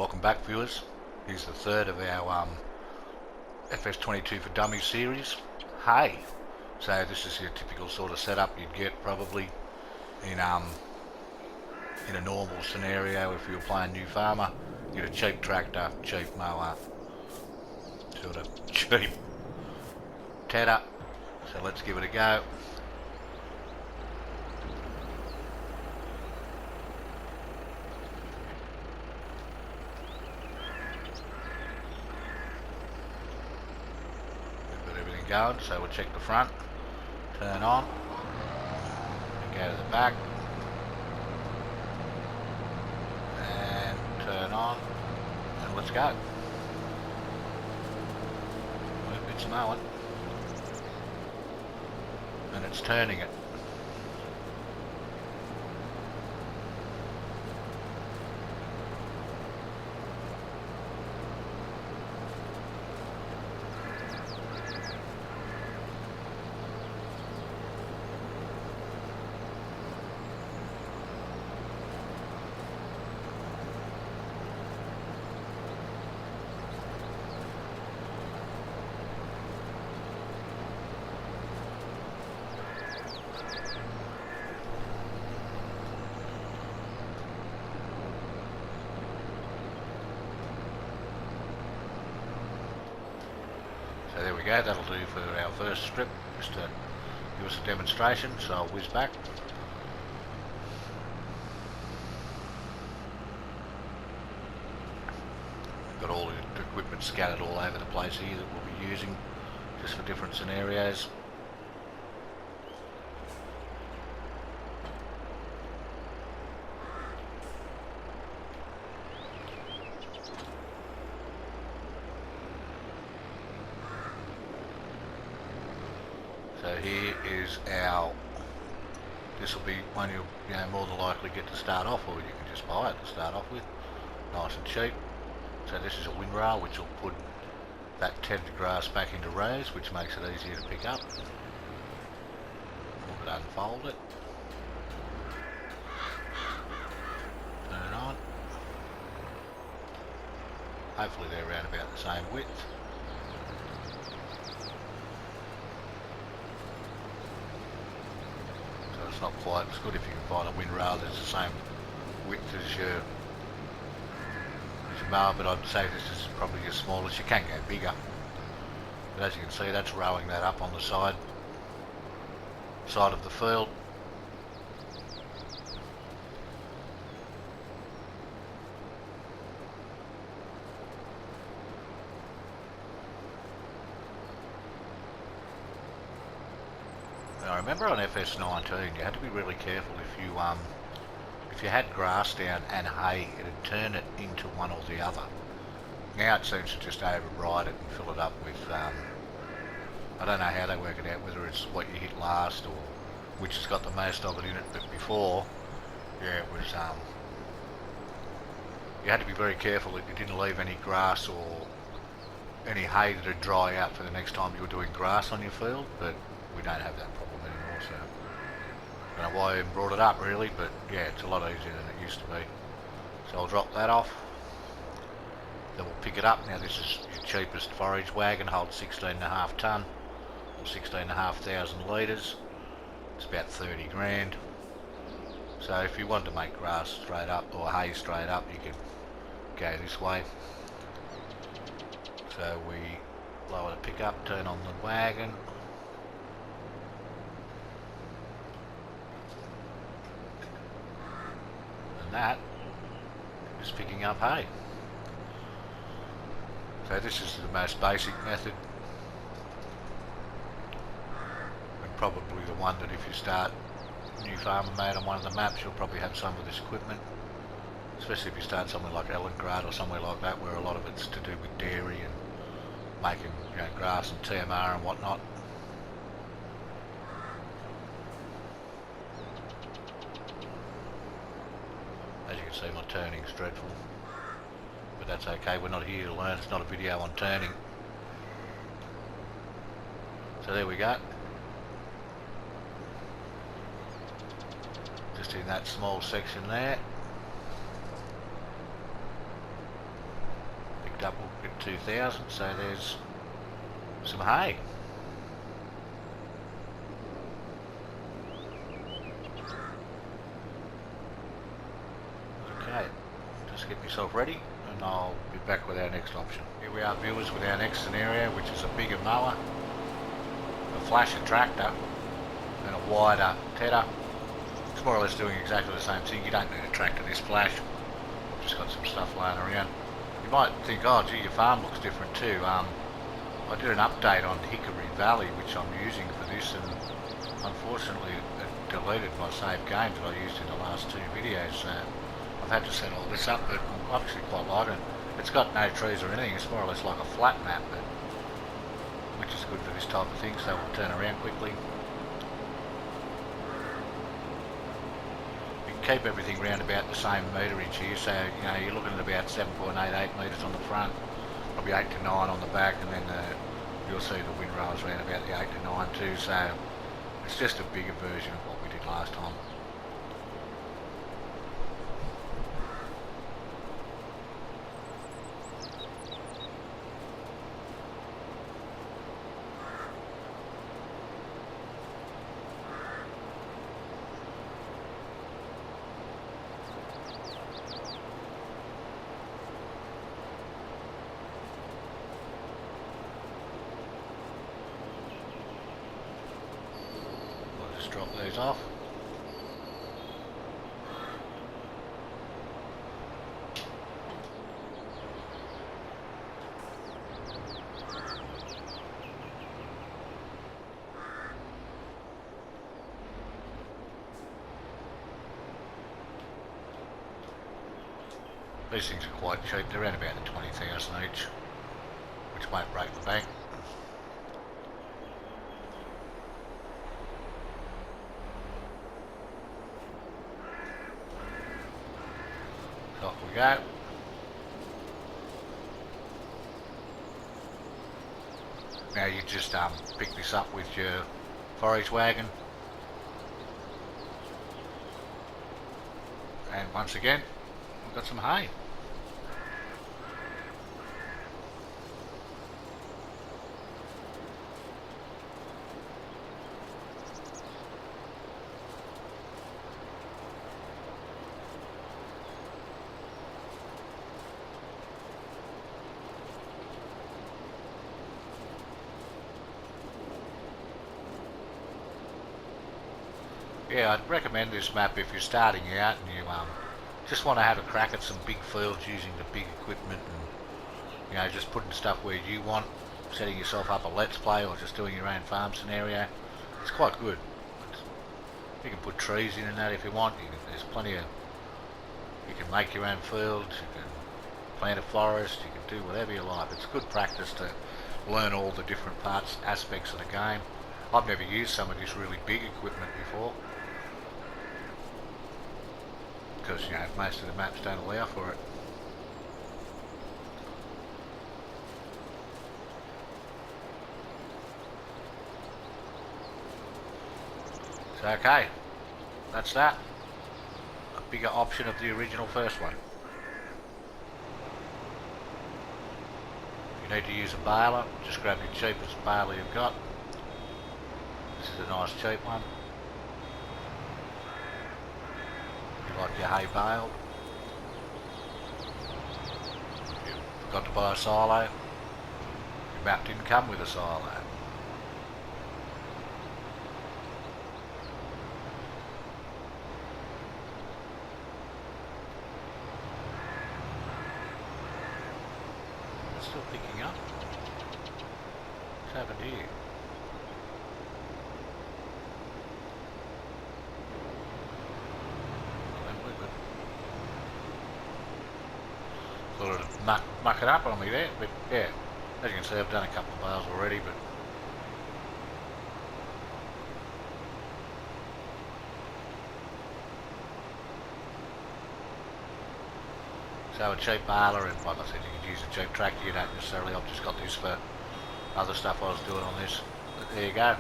Welcome back, viewers. Here's the third of our Fs22 For Dummies series. Hey, so this is your typical sort of setup you'd get probably in a normal scenario if you were playing New Farmer. You get a cheap tractor, cheap mower, sort of cheap tedder. So let's give it a go. Going, so we'll check the front, turn on, and go to the back, and turn on, and let's go. It's mowing, and it's turning it. So there we go, that'll do for our first strip, just to give us a demonstration, so I'll whiz back. Got all the equipment scattered all over the place here that we'll be using just for different scenarios. So here is this will be one you'll more than likely get to start off, or you can just buy it to start off with, nice and cheap. So this is a windrow which will put that tended grass back into rows, which makes it easier to pick up. We'll unfold it, turn it on. Hopefully they're around about the same width. It's not quite as good if you can find a windrow that's the same width as your mower, but I'd say this is probably as small as you can go bigger. But as you can see, that's rowing that up on the side of the field. I remember on Fs19 you had to be really careful if you had grass down and hay, it'd turn it into one or the other. Now it seems to just override it and fill it up with I don't know how they work it out, whether it's what you hit last or which has got the most of it in it, but before, yeah, it was you had to be very careful that you didn't leave any grass or any hay that would dry out for the next time you were doing grass on your field, but we don't have that problem anymore, so I don't know why I even brought it up really, but yeah, it's a lot easier than it used to be. So I'll drop that off, then we'll pick it up. Now this is your cheapest forage wagon, holds 16.5 tonne or 16,500 litres. It's about 30 grand. So if you wanted to make grass straight up or hay straight up, you could go this way. So we lower the pickup, turn on the wagon. That is picking up hay. So this is the most basic method, and probably the one that if you start New Farmer mode on one of the maps, you'll probably have some of this equipment, especially if you start somewhere like Ellengrad or somewhere like that, where a lot of it's to do with dairy and making grass and TMR and whatnot. As you can see, my turning's dreadful, but that's okay, we're not here to learn, it's not a video on turning. So there we go. Just in that small section there. 2000, so there's some hay. Okay, just get myself ready and I'll be back with our next option. Here we are, viewers, with our next scenario, which is a bigger mower, a flasher tractor and a wider tedder. It's more or less doing exactly the same thing. You don't need a tractor this flash. Just got some stuff laying around. You might think, oh gee, your farm looks different too. I did an update on Hickory Valley, which I'm using for this, and unfortunately it deleted my saved game that I used in the last two videos. So I've had to set all this up, but I'm actually quite liking it. It's got no trees or anything. It's more or less like a flat map, but which is good for this type of thing, so we'll turn around quickly. Keep everything round about the same meterage here, so you know you're looking at about 7.88 metres on the front, probably 8 to 9 on the back, and then you'll see the windrows around about the 8 to 9 too, so it's just a bigger version of what we did last time. Drop those off. These things are quite cheap. They're around about the 20,000 each, which won't break the bank. Off we go. Now you just pick this up with your forage wagon, and once again we've got some hay. Yeah, I'd recommend this map if you're starting out and you just want to have a crack at some big fields using the big equipment, and you know, just putting stuff where you want, setting yourself up a let's play or just doing your own farm scenario. It's quite good. You can put trees in and that if you want. There's plenty of, you can make your own fields, you can plant a forest, you can do whatever you like. It's good practice to learn all the different parts, aspects of the game. I've never used some of this really big equipment before, because you know most of the maps don't allow for it. So okay, that's that. A bigger option of the original first one. If you need to use a baler, just grab your cheapest baler you've got. This is a nice cheap one. You like your hay baled. You forgot to buy a silo. Your map didn't come with a silo. It's still picking up. What's happened here? Sort of muck it up on me there, but yeah, as you can see I've done a couple of bales already, but so a cheap baler, and like I said, you can use a cheap tractor. You don't necessarily, I've just got this for other stuff I was doing on this, but there you go,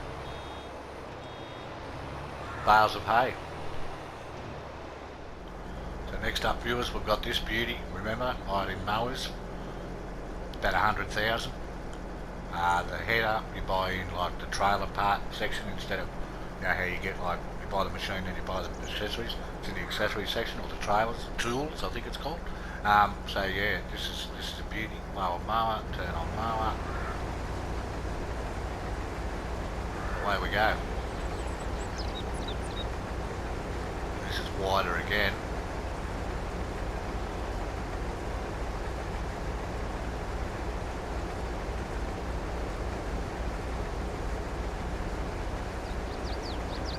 bales of hay. So next up, viewers, we've got this beauty. Remember, I had in mowers. about 100,000. The header you buy in like the trailer part section instead of, you know how you get like you buy the machine and you buy the accessories. It's in the accessories section, or the trailers, tools I think it's called. So yeah, this is a beauty. Lower mower, turn on mower. Away we go. This is wider again.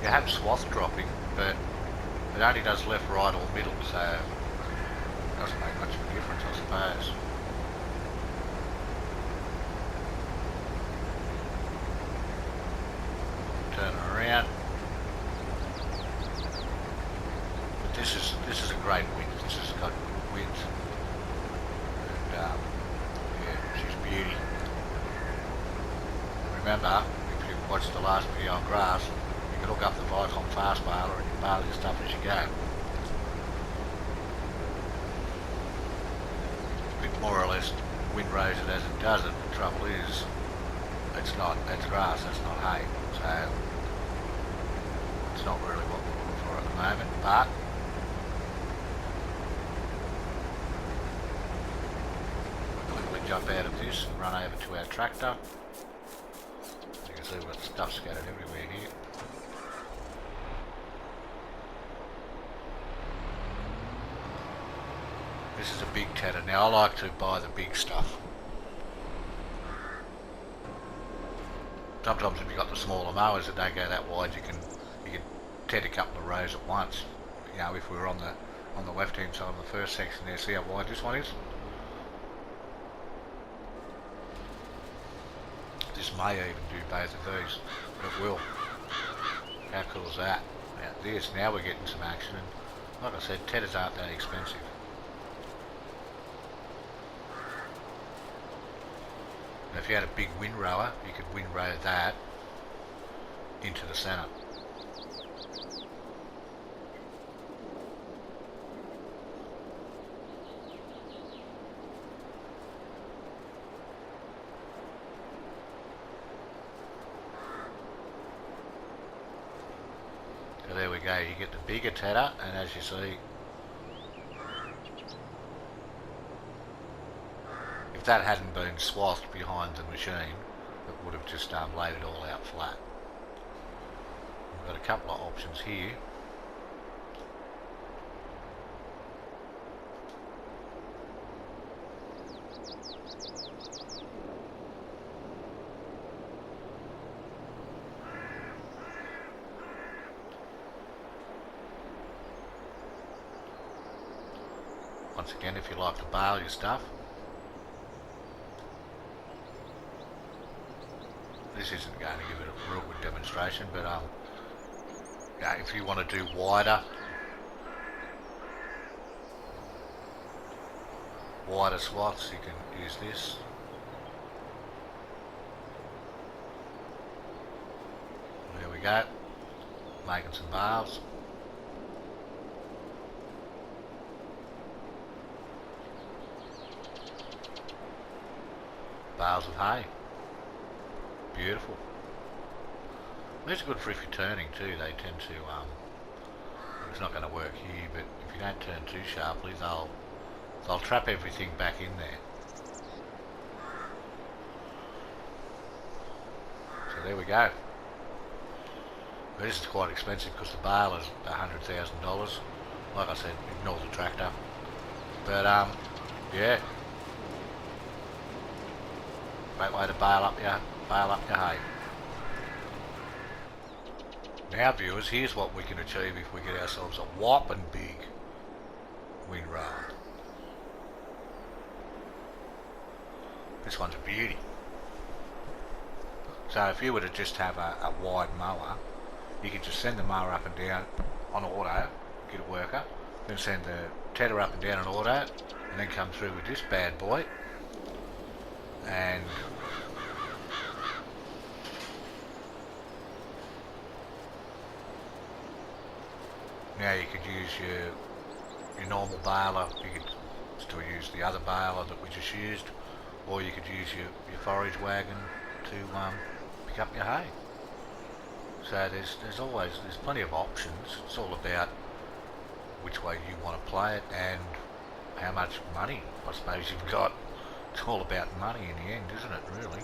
You have swath dropping, but it only does left, right or middle, so it doesn't make much of a difference, I suppose. Turn it around. But this is a great width. This has got good width. And yeah, she's a beauty. Remember, if you watched the last video on grass, you can hook up the Vicon fast baler and you bale your stuff as you go. It more or less windrows it as it does it. The trouble is, it's grass, it's not hay, so it's not really what we're looking for at the moment, but we'll quickly jump out of this and run over to our tractor. You can see we've got stuff scattered everywhere here. This is a big tedder. Now I like to buy the big stuff. Sometimes if you've got the smaller mowers that don't go that wide, you can ted a couple of rows at once. You know, if we were on the left hand side of the first section there, see how wide this one is? This may even do both of these. It will. How cool is that? Now we're getting some action, and like I said, tedders aren't that expensive. And if you had a big windrower, you could windrow that into the centre. So there we go, you get the bigger tedder, and as you see, if that hadn't been swathed behind the machine, it would have just laid it all out flat. We've got a couple of options here. Once again, if you like to bale your stuff, this isn't going to give it a real good demonstration, but yeah, if you want to do wider swaths, you can use this. There we go, making some bales. Bales of hay. Beautiful. These are good for if you're turning too. They tend to, it's not going to work here, but if you don't turn too sharply, they'll trap everything back in there. So there we go. This is quite expensive because the bale is $100,000. Like I said, ignore the tractor. But yeah. Great way to bale up your hay. Now viewers, here's what we can achieve if we get ourselves a whopping big windrower. This one's a beauty. So if you were to just have a wide mower, you could just send the mower up and down on auto, get a worker, then send the tedder up and down on auto, and then come through with this bad boy. And now you could use your normal baler. You could still use the other baler that we just used, or you could use your forage wagon to pick up your hay. So there's plenty of options. It's all about which way you want to play it and how much money I suppose you've got. It's all about money in the end, isn't it, really?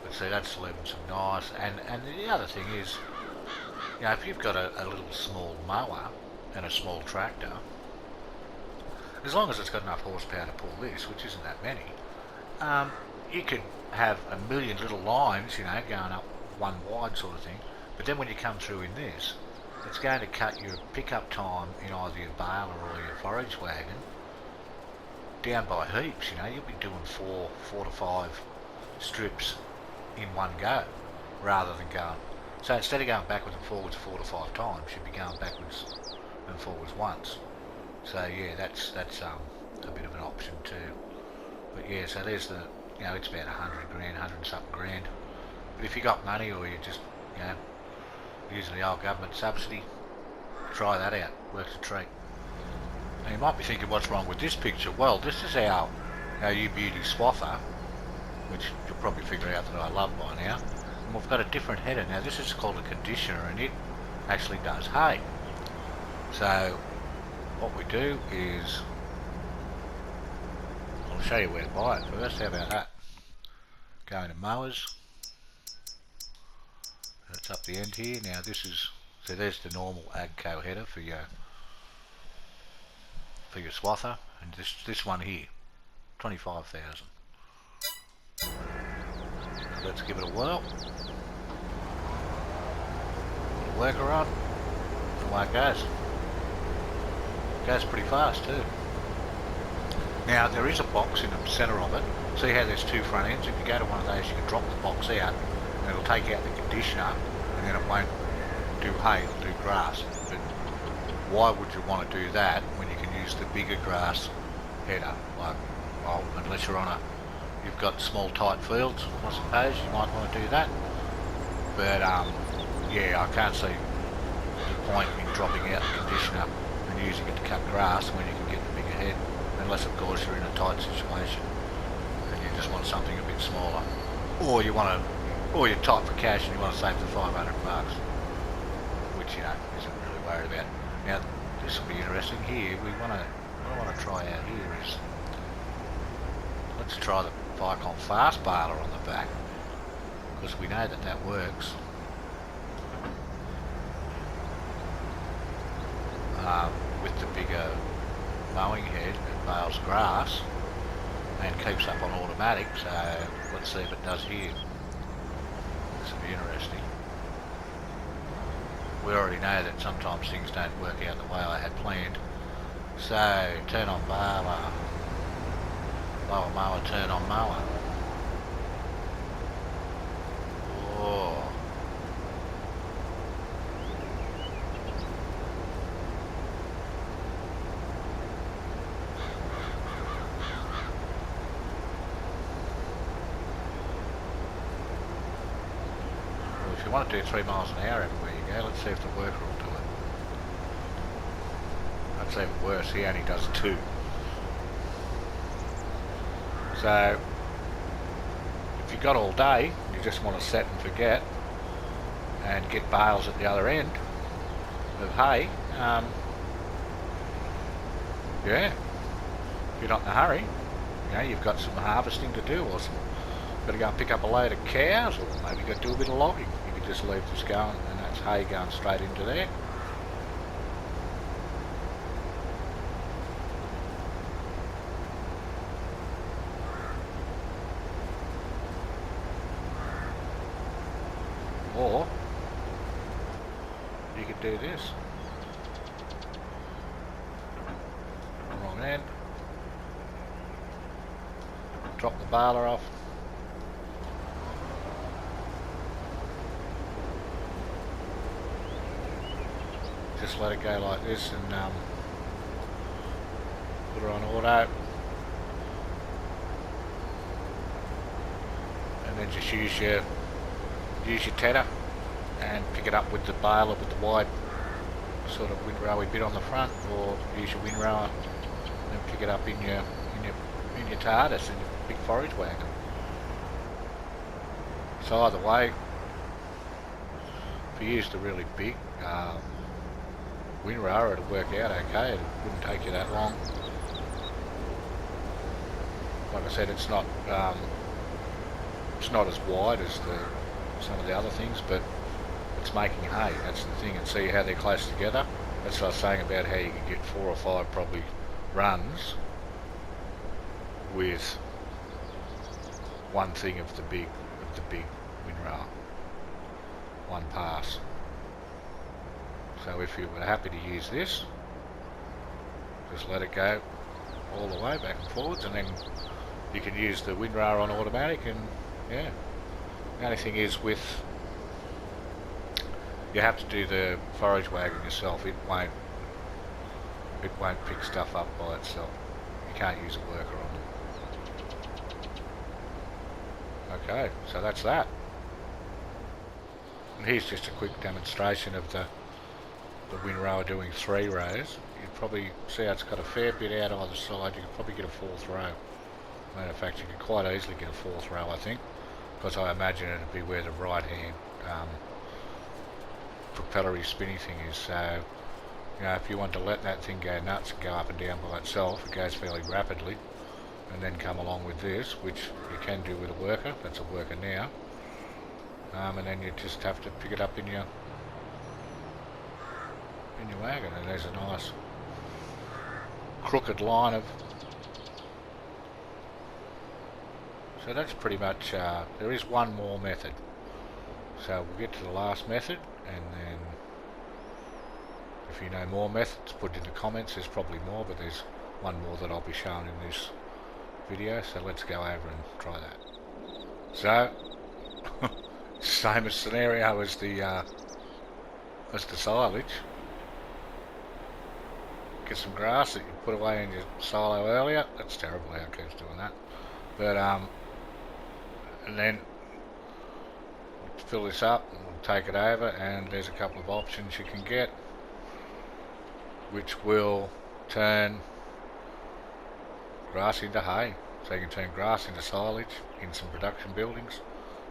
But see, that's leaving some nice. And the other thing is, you know, if you've got a little small mower and a small tractor, as long as it's got enough horsepower to pull this, which isn't that many, you could have a million little lines, you know, going up one wide sort of thing. But then when you come through in this, it's going to cut your pickup time in either your baler or your forage wagon down by heaps. You know, you'll be doing four to five strips in one go, rather than going. So instead of going backwards and forwards 4 to 5 times, you'd be going backwards and forwards once. So yeah, that's a bit of an option too. But yeah, so there's the, you know, it's about 100 grand, 100 and something grand. But if you got money, or you just, you know, using the old government subsidy, try that out. Works a treat. Now you might be thinking, what's wrong with this picture? Well, this is our U-Beauty swather, which you'll probably figure out that I love by now. And we've got a different header. Now this is called a conditioner, and it actually does hay. So what we do is, I'll show you where to buy it first. How about that? Go into mowers. That's up the end here. Now this is, so there's the normal AGCO header for your swather, and this one here, 25,000. Let's give it a whirl. Put a worker on, and away it goes. Goes pretty fast too. Now there is a box in the centre of it. See how there's two front ends? If you go to one of those, you can drop the box out, and it'll take out the conditioner, and then it won't do hay, it'll do grass. But why would you want to do that when you can use the bigger grass header? Like, well, unless you've got small tight fields, I suppose you might want to do that. But yeah, I can't see the point in dropping out the conditioner and using it to cut grass when you can get the bigger head, unless of course you're in a tight situation and you just want something a bit smaller, or you're tight for cash and you want to save the $500, which, you know, isn't really worried about. Now this will be interesting here. What I want to try out here is, let's try the Vicon fast baler on the back, because we know that works. With the bigger mowing head, it bales grass and keeps up on automatic. So let's see if it does here. This will be interesting. We already know that sometimes things don't work out the way I had planned. So turn on baler, lower mower, turn on mower. Oh. Well, if you want to do 3 miles an hour everywhere you go, let's see if the worker will do it. That's even worse, he only does 2. So if you've got all day, you just want to set and forget and get bales at the other end of hay, yeah, if you're not in a hurry, you know, you've got some harvesting to do, or got to go and pick up a load of cows, or maybe you've got to do a bit of logging. You can just leave this going, and that's hay going straight into there. Or you could do this. Wrong end. Drop the baler off. Just let it go like this, and put her on auto. And then just use your tedder and pick it up with the baler with the wide sort of windrowy bit on the front, or use your windrower and pick it up in your TARDIS, and big forage wagon. So either way, if you used a really big windrower, it'll work out okay. It wouldn't take you that long. Like I said, it's not as wide as some of the other things, but it's making hay. That's the thing. And see how they're close together. That's what I was saying about how you can get 4 or 5 probably runs with one thing of the big windrower, one pass. So if you were happy to use this, just let it go all the way back and forwards, and then you can use the windrower on automatic. And yeah, the only thing is you have to do the forage wagon yourself. It won't pick stuff up by itself. You can't use a worker on it. Okay, so that's that. And here's just a quick demonstration of the windrower doing 3 rows. You probably see how it's got a fair bit out either side. You could probably get a 4th row. Matter of fact, you could quite easily get a 4th row, I think, because I imagine it'd be where the right hand propellery spinny thing is. So, you know, if you want to let that thing go nuts and go up and down by itself, it goes fairly rapidly, and then come along with this, which you can do with a worker. That's a worker now. And then you just have to pick it up in your wagon, and there's a nice crooked line of. So that's pretty much. There is one more method. So we'll get to the last method, and then if you know more methods, put in the comments. There's probably more, but there's one more that I'll be showing in this video. So let's go over and try that. So same as scenario as the silage. Get some grass that you put away in your silo earlier. That's terrible how it keeps doing that. But and then fill this up and we'll take it over, and there's a couple of options you can get which will turn grass into hay. So you can turn grass into silage in some production buildings.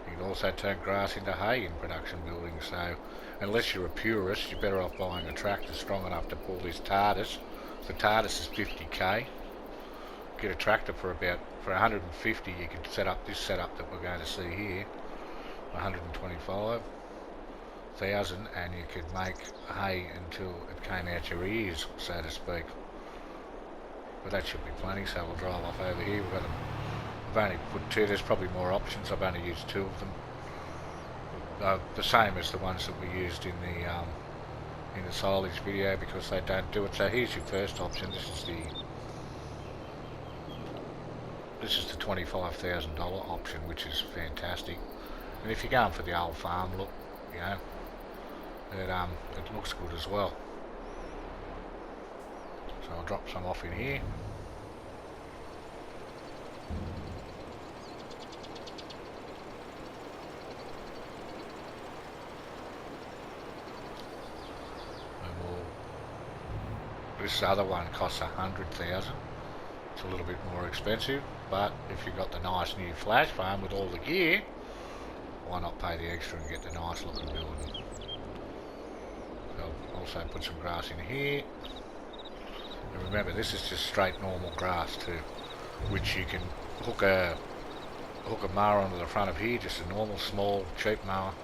You can also turn grass into hay in production buildings. So unless you're a purist, you're better off buying a tractor strong enough to pull this TARDIS. The TARDIS is 50k. Get a tractor for 150. You can set up this setup that we're going to see here, 125,000, and you could make hay until it came out your ears, so to speak. But that should be plenty. So we'll drive off over here. I've only put 2. There's probably more options. I've only used 2 of them. The same as the ones that we used in the silage video, because they don't do it. So here's your first option. This is the $25,000 option, which is fantastic. And if you're going for the old farm look, you know, it looks good as well. So I'll drop some off in here. This other one costs $100,000. It's a little bit more expensive, but if you've got the nice new flash farm with all the gear, why not pay the extra and get the nice looking building? So I'll also put some grass in here. And remember, this is just straight normal grass too, which you can hook a mower onto the front of here, just a normal small cheap mower,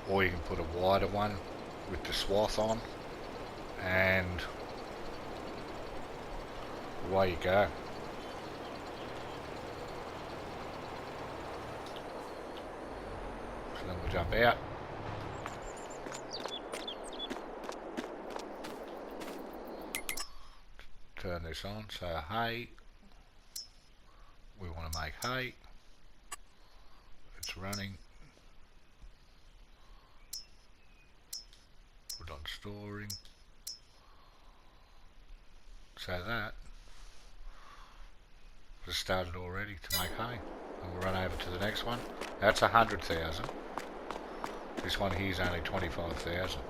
or you can put a wider one with the swath on, and away you go. So then we'll jump out. Turn this on. So hay. We want to make hay. It's running. Put on storing. So that has started already to make hay. And we'll run over to the next one. That's 100,000. This one here is only 25,000.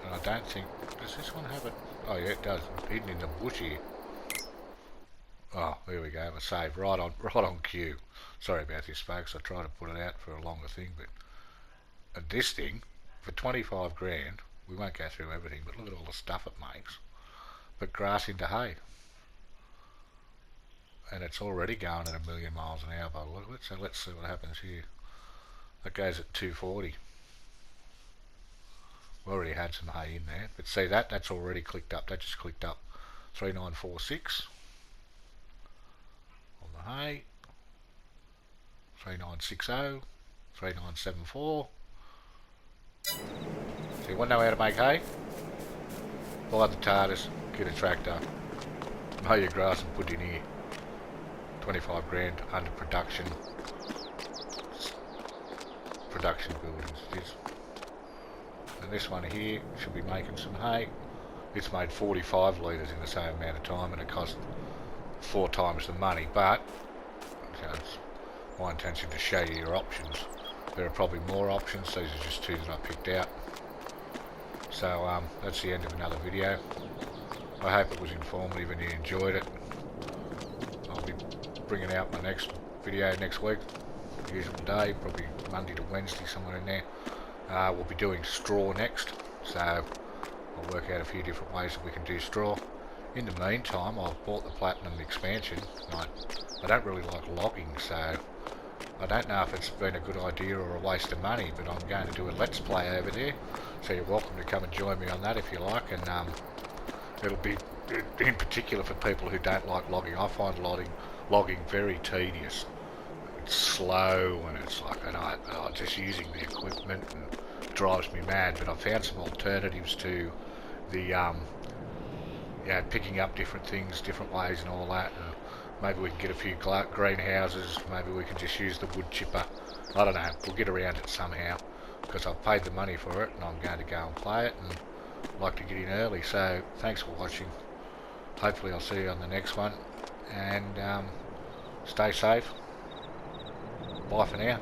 And I don't think, does this one have it? Oh yeah, it does. It's hidden in the bush here. Oh, there we go. A save right on cue. Sorry about this, folks. I tried to put it out for a longer thing, but this thing for 25 grand, we won't go through everything, but look at all the stuff it makes. But grass into hay, and it's already going at 1,000,000 miles an hour by the look of it. So let's see what happens here. That goes at 240. We already had some hay in there, but see that's already clicked up. That just clicked up 3946 on the hay. 3960, 3974. So you want to know how to make hay? Buy the TARDIS, get a tractor, mow your grass and put in here. 25 grand under production buildings it is. And this one here should be making some hay. It's made 45 litres in the same amount of time, and it cost 4 times the money, but it's my intention to show you your options. There are probably more options. These are just 2 that I picked out. So that's the end of another video. I hope it was informative and you enjoyed it. I'll be bringing out my next video next week, usual day, probably Monday to Wednesday, somewhere in there. We'll be doing straw next, so I'll work out a few different ways that we can do straw. In the meantime, I've bought the Platinum expansion. I don't really like logging, so I don't know if it's been a good idea or a waste of money, but I'm going to do a Let's Play over there, so you're welcome to come and join me on that if you like, and it'll be in particular for people who don't like logging. I find logging very tedious. It's slow, and it's like, just using the equipment and drives me mad, but I've found some alternatives to the picking up different things, different ways and all that. And maybe we can get a few greenhouses, maybe we can just use the wood chipper. I don't know, we'll get around it somehow, because I've paid the money for it and I'm going to go and play it, and I'd like to get in early. So thanks for watching. Hopefully I'll see you on the next one, and stay safe. Bye for now.